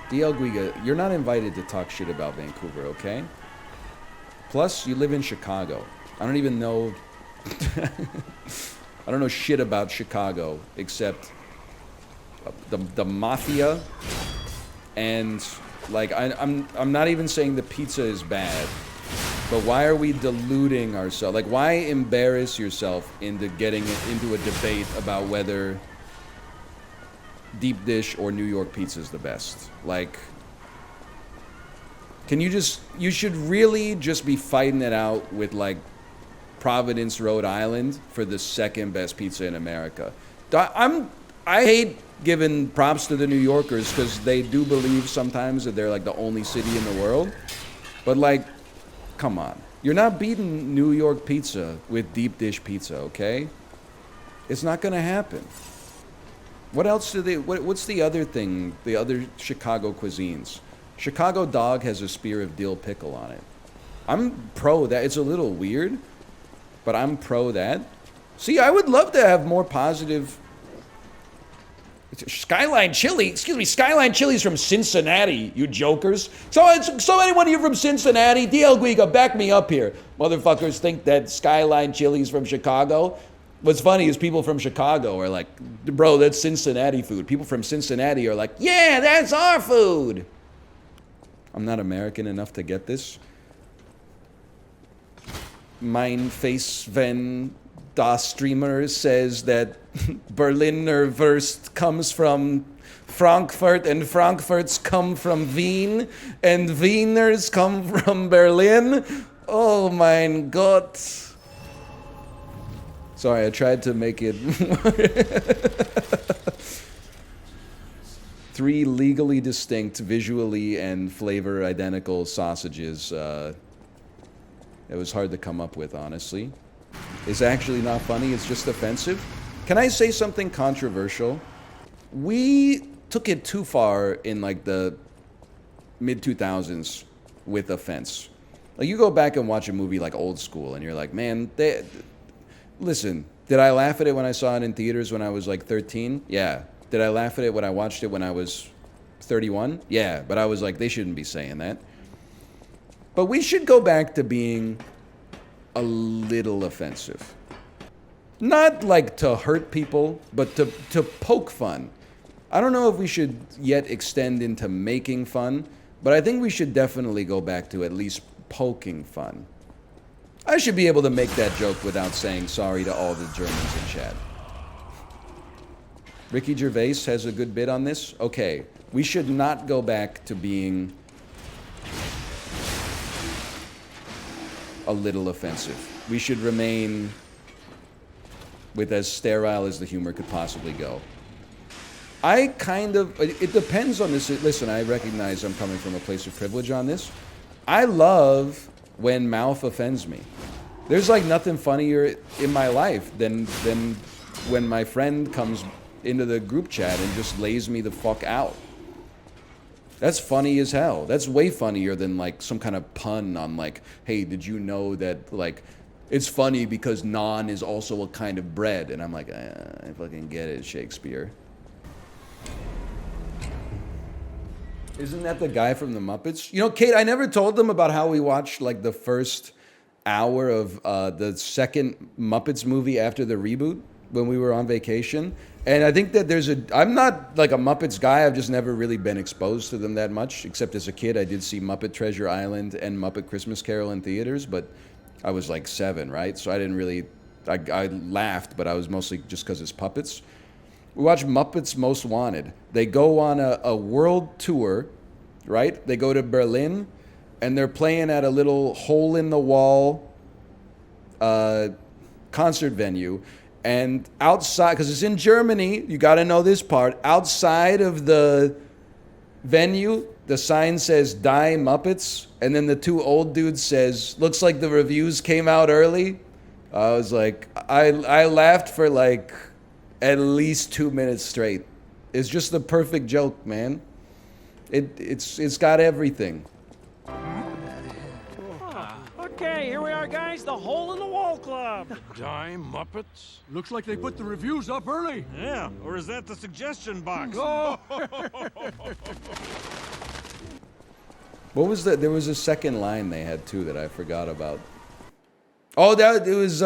DL Guiga, you're not invited to talk shit about Vancouver, okay? Plus, you live in Chicago. I don't even know... I don't know shit about Chicago, except the mafia, and, like, I'm not even saying the pizza is bad, but why are we deluding ourselves? Like, why embarrass yourself into getting into a debate about whether deep dish or New York pizza is the best? Like, can you just, you should really just be fighting it out with, like, Providence, Rhode Island for the second best pizza in America. I hate giving props to the New Yorkers because they do believe sometimes that they're like the only city in the world. But like, come on. You're not beating New York pizza with deep dish pizza, okay? It's not gonna happen. What else do they, what's the other thing, the other Chicago cuisines? Chicago dog has a spear of dill pickle on it. I'm pro that. It's a little weird, but I'm pro that. See, I would love to have more positive... Skyline Chili? Excuse me, Skyline Chili's from Cincinnati, you jokers. So anyone of you from Cincinnati, DL Guiga, back me up here. Motherfuckers think that Skyline Chili's from Chicago. What's funny is people from Chicago are like, bro, that's Cincinnati food. People from Cincinnati are like, yeah, that's our food. I'm not American enough to get this. Mein Face Wenn Das Streamer says that Berliner Wurst comes from Frankfurt and Frankfurts come from Wien and Wieners come from Berlin. Oh mein Gott. Sorry, I tried to make it... 3 legally distinct, visually and flavor identical sausages. It was hard to come up with, honestly. It's actually not funny, it's just offensive. Can I say something controversial? We took it too far in like the mid-2000s with offense. Like you go back and watch a movie like Old School and you're like, man, listen, did I laugh at it when I saw it in theaters when I was like 13? Yeah. Did I laugh at it when I watched it when I was 31? Yeah, but I was like, they shouldn't be saying that. But we should go back to being a little offensive. Not like to hurt people, but to poke fun. I don't know if we should yet extend into making fun, but I think we should definitely go back to at least poking fun. I should be able to make that joke without saying sorry to all the Germans in chat. Ricky Gervais has a good bit on this. Okay, we should not go back to being a little offensive. We should remain with as sterile as the humor could possibly go. I kind of, it depends on this. Listen, I recognize I'm coming from a place of privilege on this. I love when mouth offends me. There's like nothing funnier in my life than when my friend comes into the group chat and just lays me the fuck out. That's funny as hell. That's way funnier than like some kind of pun on like, hey, did you know that like, it's funny because naan is also a kind of bread. And I'm like, I fucking get it, Shakespeare. Isn't that the guy from the Muppets? You know, Kate, I never told them about how we watched like the first hour of the second Muppets movie after the reboot when we were on vacation. And I think that I'm not like a Muppets guy. I've just never really been exposed to them that much, except as a kid I did see Muppet Treasure Island and Muppet Christmas Carol in theaters, but I was like 7, right? So I didn't really, I laughed, but I was mostly just because it's puppets. We watched Muppets Most Wanted. They go on a world tour, right? They go to Berlin, and they're playing at a little hole-in-the-wall concert venue. And outside, because it's in Germany, you got to know this part, outside of the venue, the sign says, Die Muppets. And then the 2 old dudes says, looks like the reviews came out early. I was like, I laughed for like at least 2 minutes straight. It's just the perfect joke, man. It's got everything. Okay, here we are, guys. The Hole in the Wall Club. Die Muppets? Looks like they put the reviews up early. Yeah, or is that the suggestion box? Oh. What was the? There was a second line they had too that I forgot about. Oh, that it was.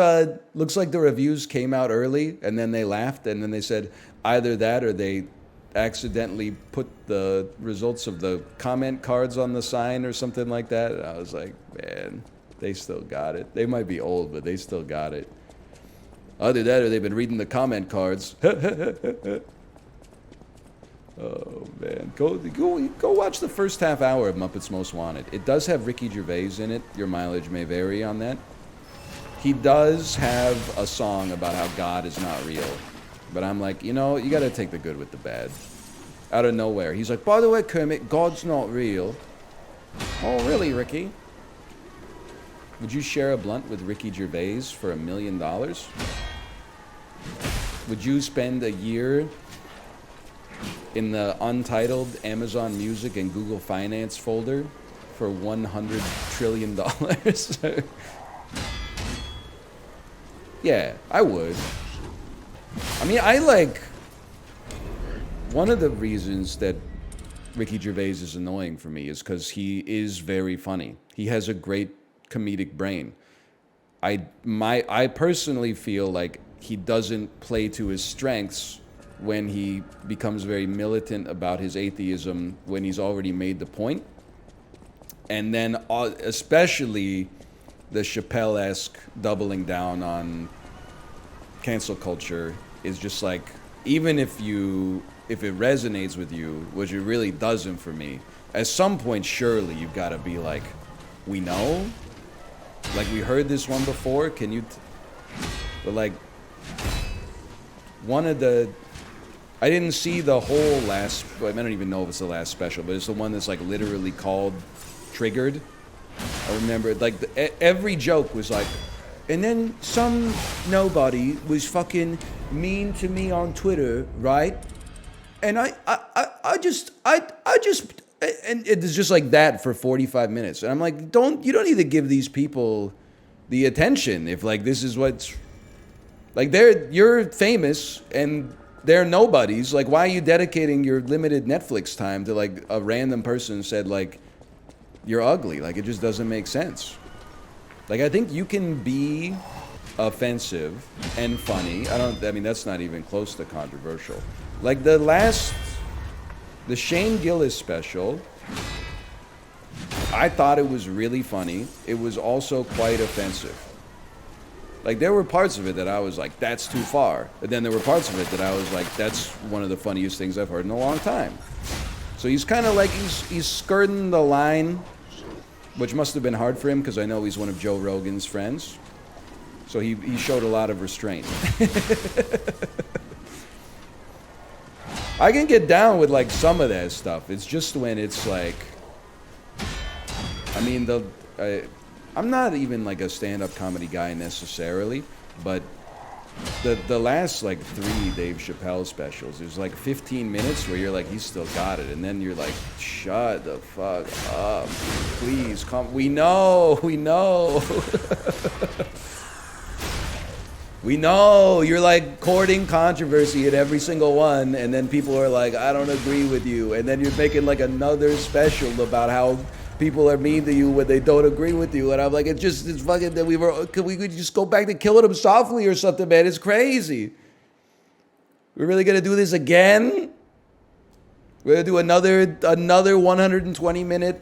Looks like the reviews came out early, and then they laughed, and then they said either that or they accidentally put the results of the comment cards on the sign or something like that. And I was like, man, they still got it. They might be old, but they still got it. Either that or they've been reading the comment cards. Oh man, go watch the first half hour of Muppets Most Wanted. It does have Ricky Gervais in it. Your mileage may vary on that. He does have a song about how God is not real. But I'm like, you know, you gotta take the good with the bad. Out of nowhere. He's like, by the way, Kermit, God's not real. Oh, really, Ricky? Would you share a blunt with Ricky Gervais for $1 million? Would you spend a year in the untitled Amazon Music and Google Finance folder for $100 trillion? Yeah, I would. I mean, one of the reasons that Ricky Gervais is annoying for me is because he is very funny. He has a great comedic brain. I personally feel like he doesn't play to his strengths when he becomes very militant about his atheism when he's already made the point. And then especially the Chappelle-esque doubling down on cancel culture is just like, even if it resonates with you, which it really doesn't for me, at some point surely you've got to be like, we know? Like, we heard this one before, can you... But like, one of the... I didn't see the whole last... I don't even know if it's the last special, but it's the one that's like literally called Triggered. I remember, like, every joke was like, and then some nobody was fucking mean to me on Twitter, right? And I just, and it's just like that for 45 minutes. And I'm like, you don't need to give these people the attention if like this is what's, like you're famous and they're nobodies. Like, why are you dedicating your limited Netflix time to like a random person said like, you're ugly? Like, it just doesn't make sense. Like, I think you can be offensive and funny. I mean, that's not even close to controversial. Like, the Shane Gillis special, I thought it was really funny. It was also quite offensive. Like, there were parts of it that I was like, that's too far. But then there were parts of it that I was like, that's one of the funniest things I've heard in a long time. So he's kind of like, he's skirting the line, which must have been hard for him because I know he's one of Joe Rogan's friends. So he showed a lot of restraint. I can get down with like some of that stuff. It's just when it's like, I mean, I'm not even like a stand-up comedy guy necessarily, but the last like 3 Dave Chappelle specials, there's like 15 minutes where you're like, he's still got it, and then you're like, shut the fuck up, please come. We know. We know you're like courting controversy at every single one, and then people are like, I don't agree with you, and then you're making like another special about how people are mean to you when they don't agree with you, and I'm like, it's fucking that could we just go back to Killing Them Softly or something, man? It's crazy. We're really gonna do this again? We're gonna do another 120-minute.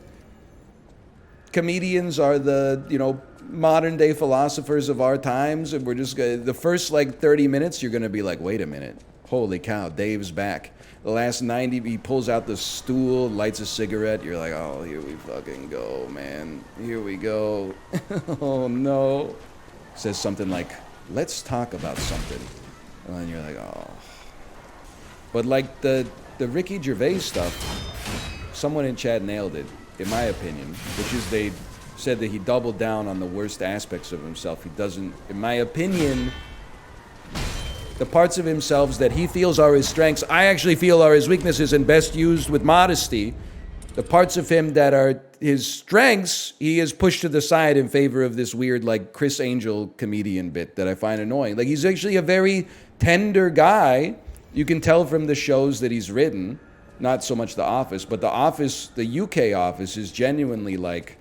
Comedians are the modern day philosophers of our times, and we're just gonna, the first like 30 minutes you're gonna be like, wait a minute, holy cow, Dave's back. The last 90, he pulls out the stool, lights a cigarette. You're like, oh, here we fucking go, man. Here we go. Oh, no. Says something like, let's talk about something. And then you're like, oh. But like the Ricky Gervais stuff, someone in chat nailed it, in my opinion, which is they said that he doubled down on the worst aspects of himself. He doesn't, in my opinion, the parts of himself that he feels are his strengths, I actually feel are his weaknesses and best used with modesty. The parts of him that are his strengths, he is pushed to the side in favor of this weird, like, Chris Angel comedian bit that I find annoying. Like, he's actually a very tender guy. You can tell from the shows that he's written. not so much The Office, but The Office, the UK Office is genuinely like,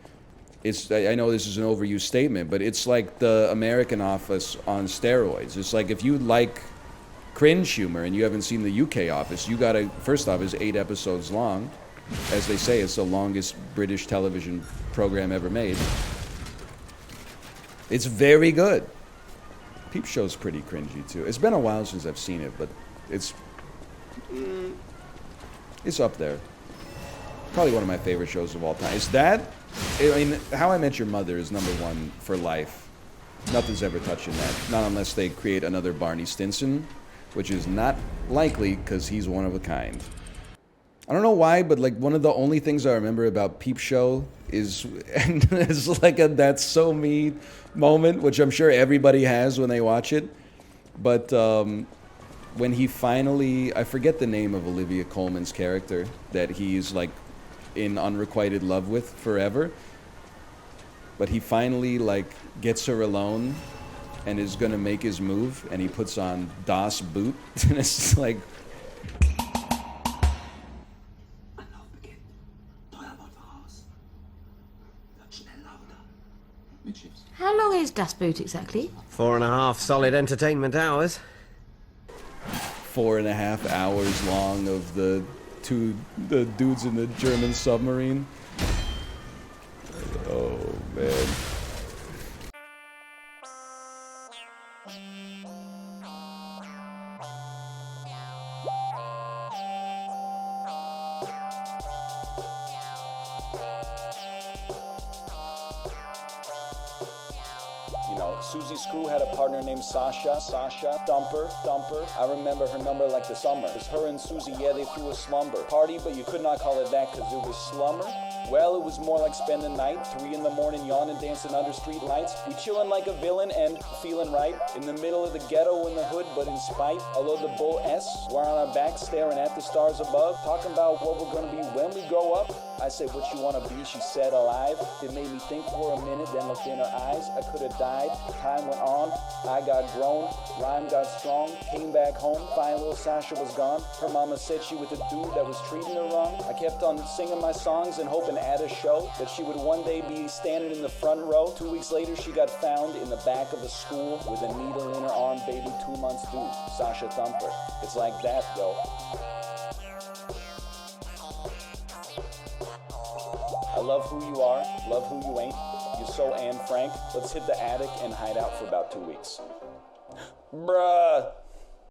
I know this is an overused statement, but it's like the American Office on steroids. It's like if you like cringe humor and you haven't seen the UK Office, you gotta, first off, it's 8 episodes long. As they say, it's the longest British television program ever made. It's very good. Peep Show's pretty cringy too. It's been a while since I've seen it, but it's up there. Probably one of my favorite shows of all time. Is that? I mean, How I Met Your Mother is #1 for life. Nothing's ever touching that. Not unless they create another Barney Stinson, which is not likely because he's one of a kind. I don't know why, but like one of the only things I remember about Peep Show is, and it's like a "that's so me" moment, which I'm sure everybody has when they watch it. But when he finally, I forget the name of Olivia Colman's character that he's like in unrequited love with forever, but he finally like gets her alone and is gonna make his move, and he puts on Das Boot, and it's like. How long is Das Boot exactly? 4.5 solid entertainment hours. 4.5 hours long of the dudes in the German submarine. Oh man. Susie Screw had a partner named Sasha, Dumper. I remember her number like the summer. It was her and Susie, yeah, they threw a slumber. Party, but you could not call it that because it was slumber. Well, it was more like spending the night, 3 in the morning, yawning, dancing under street lights. We chilling like a villain and feeling right. In the middle of the ghetto in the hood, but in spite. Although the bull S, we're on our backs staring at the stars above. Talking about what we're gonna be when we grow up. I said, what you wanna be? She said, alive. It made me think for a minute, then looked in her eyes. I could have died. Time went on. I got grown. Rhyme got strong. Came back home. Fine little Sasha was gone. Her mama said she was the dude that was treating her wrong. I kept on singing my songs and hoping at a show that she would one day be standing in the front row. 2 weeks later, she got found in the back of a school with a needle in her arm. Baby, 2 months due. Sasha Thumper. It's like that, yo. I love who you are, love who you ain't. You're so Anne Frank. Let's hit the attic and hide out for about 2 weeks. Bruh.